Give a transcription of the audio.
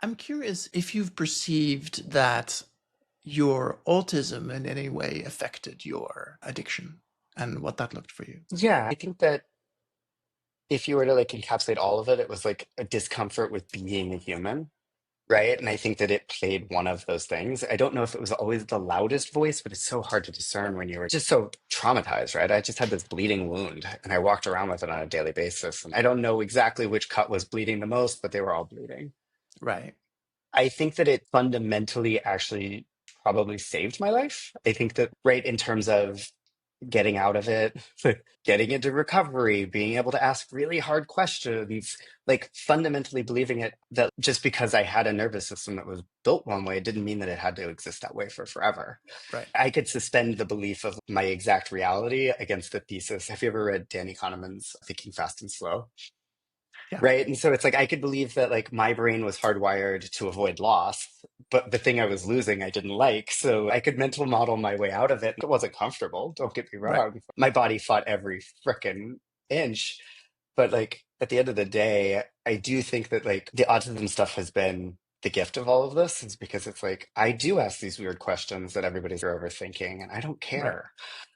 I'm curious if you've perceived that your autism in any way affected your addiction and what that looked for you. Yeah, I think that if you were to like encapsulate all of it, it was like a discomfort with being a human, right? And I think that it played one of those things. I don't know if it was always the loudest voice, but it's so hard to discern when you were just so traumatized, right? I just had this bleeding wound and I walked around with it on a daily basis. And I don't know exactly which cut was bleeding the most, but they were all bleeding. Right. I think that it fundamentally actually probably saved my life. I think that, right, in terms of getting out of it, getting into recovery, being able to ask really hard questions, like fundamentally believing it that just because I had a nervous system that was built one way didn't mean that it had to exist that way for forever. Right. I could suspend the belief of my exact reality against the thesis. Have you ever read Danny Kahneman's Thinking Fast and Slow? Yeah. Right. And so it's like I could believe that like my brain was hardwired to avoid loss, but the thing I was losing I didn't like. So I could mental model my way out of it. It wasn't comfortable, don't get me Right. wrong. My body fought every frickin' inch. But like at the end of the day, I do think that like the autism stuff has been the gift of all of this, is because it's like I do ask these weird questions that everybody's overthinking, and I don't Right. care.